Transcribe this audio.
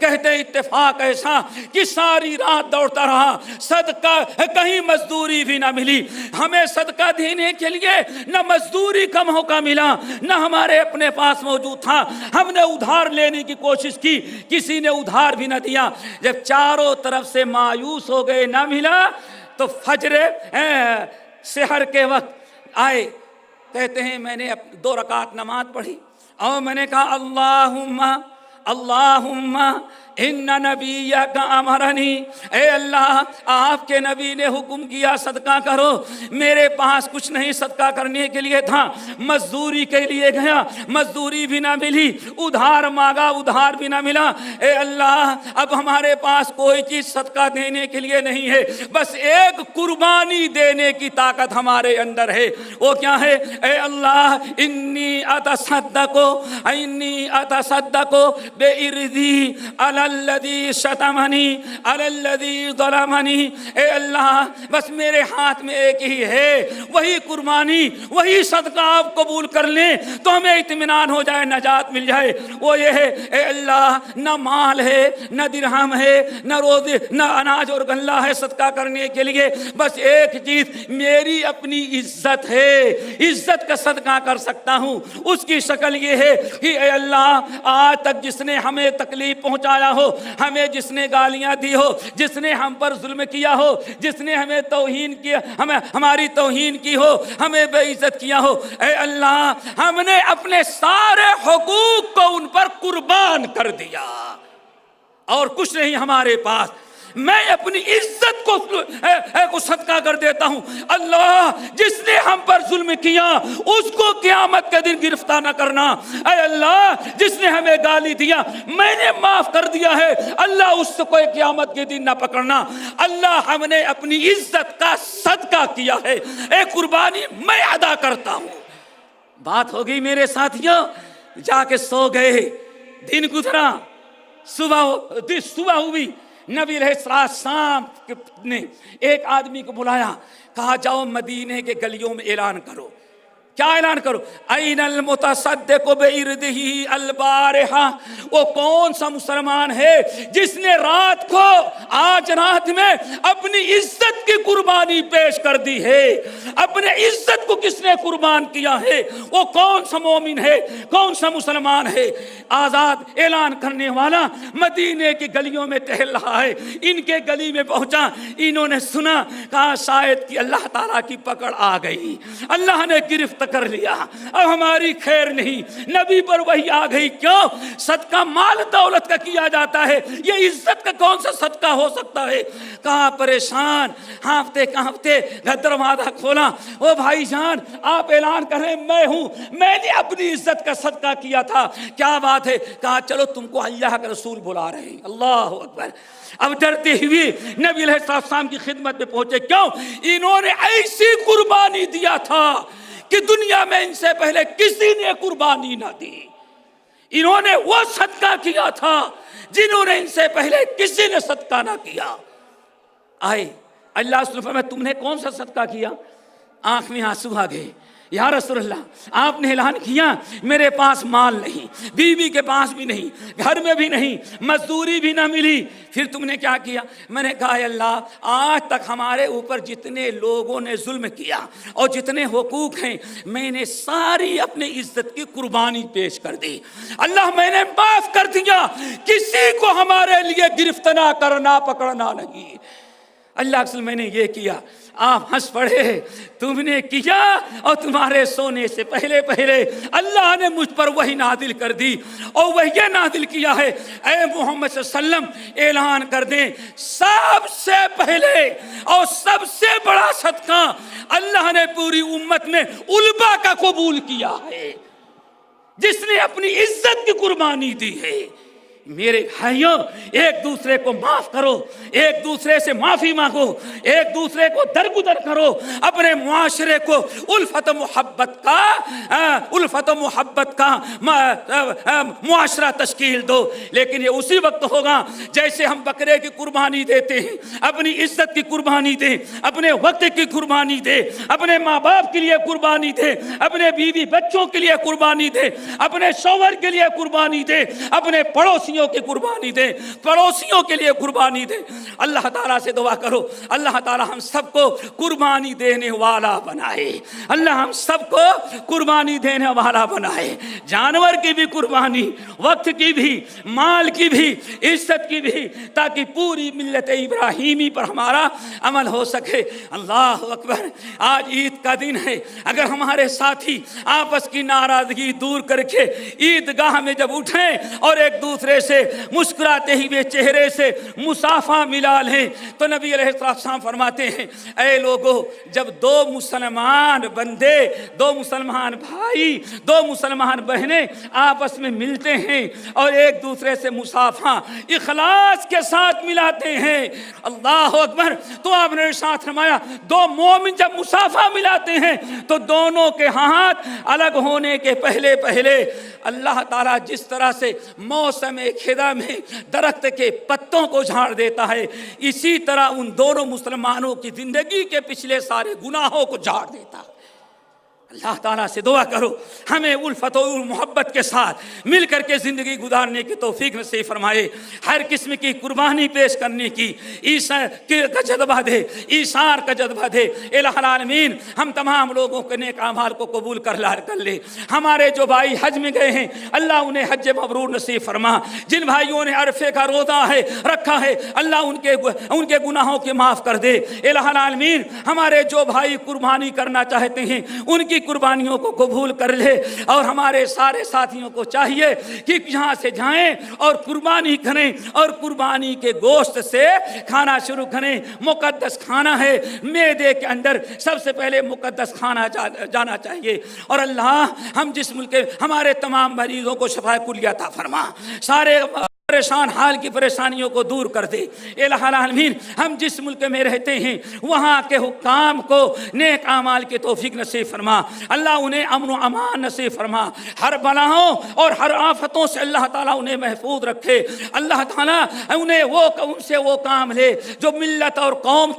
کہتے ہیں اتفاق ایسا کہ ساری رات دوڑتا رہا، صدقہ کہیں مزدوری بھی نہ ملی۔ ہمیں صدقہ دینے کے لیے نہ مزدوری کا موقع ملا، نہ ہمارے اپنے پاس موجود تھا۔ ہم نے ادھار لینے کی کوشش کی، کسی نے ادھار بھی نہ دیا۔ جب چاروں طرف سے مایوس ہو گئے، نہ ملا، تو فجر سحر کے وقت آئے۔ کہتے ہیں میں نے 2 رکعت نماز پڑھی اور میں نے کہا اللہم ان نبیک امرنی، اے اللہ آپ کے نبی نے حکم کیا صدقہ کرو، میرے پاس کچھ نہیں صدقہ کرنے کے لیے تھا، مزدوری کے لیے گیا، مزدوری بھی نہ ملی، ادھار مانگا، ادھار بھی نہ ملا۔ اے اللہ اب ہمارے پاس کوئی چیز صدقہ دینے کے لیے نہیں ہے، بس ایک قربانی دینے کی طاقت ہمارے اندر ہے۔ وہ کیا ہے؟ اے اللہ انی اتصدق بِإِرْضِي علی الذی شتمنی علی الذی ظلمنی۔ اے اللہ بس میرے ہاتھ میں ایک ہی ہے، وہی قربانی، وہی صدقہ آپ قبول کر لیں تو ہمیں اطمینان ہو جائے، نجات مل جائے۔ وہ یہ ہے اے اللہ نہ مال ہے، نہ درہم ہے، نہ روزی، نہ اناج اور غلہ ہے صدقہ کرنے کے لیے، بس ایک چیز میری اپنی عزت ہے، عزت کا صدقہ کر سکتا ہوں۔ اس کی شکل یہ ہے کہ اے اللہ آج تک جس نے ہمیں تکلیف پہنچایا ہو، ہمیں جس نے گالیاں دی ہو، جس نے ہم پر ظلم کیا ہو، جس نے ہمیں توہین کیا، ہماری توہین کی ہو، ہمیں بے عزت کیا ہو، اے اللہ ہم نے اپنے سارے حقوق کو ان پر قربان کر دیا اور کچھ نہیں ہمارے پاس۔ میں اپنی عزت کو صدقہ کر دیتا ہوں۔ اللہ جس نے ہم پر ظلم کیا اس کو قیامت کے دن گرفتار نہ کرنا۔ اے اللہ جس نے ہمیں گالی دیا میں نے معاف کر دیا ہے، اللہ اس کو قیامت کے دن نہ پکڑنا۔ اللہ ہم نے اپنی عزت کا صدقہ کیا ہے، ایک قربانی میں ادا کرتا ہوں۔ بات ہو گئی میرے ساتھیوں، جا کے سو گئے، دن گزرا، صبح ہوئی، نبی علیہ السلام نے ایک آدمی کو بلایا، کہا جاؤ مدینے کے گلیوں میں اعلان کرو۔ کیا اعلان کرو؟ این المتصدق بعرضہ البارحہ، وہ کون سا مسلمان ہے جس نے رات کو، آج رات میں اپنی عزت کی قربانی پیش کر دی ہے؟ اپنے عزت کو کس نے قربان کیا ہے؟ وہ کون سا مومن ہے، کون سا مسلمان ہے؟ آزاد اعلان کرنے والا مدینے کی گلیوں میں ٹہل رہا ہے۔ ان کے گلی میں پہنچا، انہوں نے سنا، کہا شاید کہ اللہ تعالیٰ کی پکڑ آ گئی، اللہ نے گرفت کر لیا، اب ہماری خیر نہیں۔ نبی پر وہی آ گئی، کیوں؟ صدقہ مال دولت کا کیا جاتا ہے، یہ عزت کا کون سا صدقہ ہو سکتا ہے؟ کہاں پریشان، ہانفتے کانپتے دروازہ کھولا، او بھائی جان آپ اعلان کر رہے ہیں، میں ہوں، میں نے اپنی عزت کا صدقہ کیا تھا، کیا بات ہے؟ کہا چلو تم کو اللہ کے رسول بلا رہے ہیں۔ اللہ اکبر۔ اب ڈرتے ہوئے نبی علیہ السلام کی خدمت میں پہنچے، کیوں؟ انہوں نے ایسی قربانی دیا تھا کہ دنیا میں ان سے پہلے کسی نے قربانی نہ دی۔ انہوں نے وہ صدقہ کیا تھا جنہوں نے ان سے پہلے کسی نے صدقہ نہ کیا۔ آئے اللہ رسول فرمایا تم نے کون سا صدقہ کیا؟ آنکھ میں آنسو آ گئے، یا رسول اللہ آپ نے اعلان کیا میرے پاس مال نہیں، بیوی کے پاس بھی نہیں، گھر میں بھی نہیں، مزدوری بھی نہ ملی، پھر تم نے کیا کیا؟ میں نے کہا اللہ آج تک ہمارے اوپر جتنے لوگوں نے ظلم کیا اور جتنے حقوق ہیں میں نے ساری اپنی عزت کی قربانی پیش کر دی، اللہ میں نے معاف کر دیا، کسی کو ہمارے لیے گرفت نہ کرنا، پکڑنا نہیں۔ اللہ اصل میں نے یہ کیا۔ آپ ہنس پڑے، تم نے کیا اور تمہارے سونے سے پہلے اللہ نے مجھ پر وہی نازل کر دی، اور وہ یہ نازل کیا ہے اے محمد صلی اللہ علیہ وسلم اعلان کر دیں سب سے پہلے اور سب سے بڑا صدقہ اللہ نے پوری امت میں علماء کا قبول کیا ہے، جس نے اپنی عزت کی قربانی دی ہے۔ میرے بھائیوں ایک دوسرے کو معاف کرو، ایک دوسرے سے معافی مانگو، ایک دوسرے کو درگزر کرو، اپنے معاشرے کو الفت و محبت کا معاشرہ تشکیل دو۔ لیکن یہ اسی وقت ہوگا جیسے ہم بکرے کی قربانی دیتے ہیں، اپنی عزت کی قربانی دیں، اپنے وقت کی قربانی دیں، اپنے ماں باپ کے لیے قربانی دیں، اپنے بیوی بچوں کے لیے قربانی دیں، اپنے شوہر کے لیے قربانی دیں، اپنے پڑوسیوں کی قربانی دیں، پڑوسیوں کے لیے قربانی دیں۔ اللہ تعالیٰ سے دعا کرو اللہ تعالیٰ ہم سب کو قربانی دینے والا بنائے، اللہ ہم سب کو قربانی دینے والا بنائے، جانور کی بھی قربانی، وقت کی بھی، مال کی بھی، عزت کی بھی، تاکہ پوری ملت ابراہیمی پر ہمارا عمل ہو سکے۔ اللہ اکبر۔ آج عید کا دن ہے، اگر ہمارے ساتھی آپس کی ناراضگی دور کر کے عیدگاہ میں جب اٹھیں اور ایک دوسرے سے مسکراتے ہوئے چہرے سے مصافحہ ملا لیں تو نبی علیہ السلام فرماتے ہیں اے لوگو، جب دو مسلمان بندے، دو مسلمان بھائی، دو مسلمان بہنیں آپس میں ملتے ہیں اور ایک دوسرے سے مصافحہ اخلاص کے ساتھ ملاتے ہیں، اللہ اکبر، تو آپ نے ارشاد فرمایا دو مومن جب مصافحہ ملاتے ہیں تو دونوں کے ہاتھ الگ ہونے کے پہلے اللہ تعالیٰ جس طرح سے موسم خزاں میں درخت کے پتوں کو جھاڑ دیتا ہے، اسی طرح ان دونوں مسلمانوں کی زندگی کے پچھلے سارے گناہوں کو جھاڑ دیتا ہے۔ اللہ تعالیٰ سے دعا کرو ہمیں الفت و محبت کے ساتھ مل کر کے زندگی گزارنے کی توفیق نصیب فرمائے، ہر قسم کی قربانی پیش کرنے کی کا جذبہ دے، ایثار کا جذبہ دے۔ الہ العالمین ہم تمام لوگوں کے نیک اعمال کو قبول کر لے۔ ہمارے جو بھائی حج میں گئے ہیں اللہ انہیں حج مبرور نصیب فرما، جن بھائیوں نے عرفے کا روزہ رکھا ہے اللہ ان کے گناہوں کے معاف کر دے۔ الہ العالمین ہمارے جو بھائی قربانی کرنا چاہتے ہیں ان کی قربانیوں کو قبول کر لے، اور ہمارے سارے ساتھیوں کو چاہیے کہ یہاں سے جائیں اور قربانی کریں اور قربانی کے گوشت سے کھانا شروع کریں۔ مقدس کھانا ہے، معدے کے اندر سب سے پہلے مقدس کھانا جانا چاہیے۔ اور اللہ ہم جس ملک ہمارے تمام مریضوں کو شفا کلیہ عطا فرما، سارے پریشان حال کی پریشانیوں کو دور کر دے۔ الہ العالمین ہم جس ملک میں رہتے ہیں وہاں کے حکام کو نیک اعمال کی توفیق نصیب فرما، اللہ انہیں امن و امان نصیب فرما، ہر بلاؤں اور ہر آفتوں سے اللہ تعالیٰ انہیں محفوظ رکھے، اللہ تعالیٰ ان سے وہ کام لے جو ملت اور قوم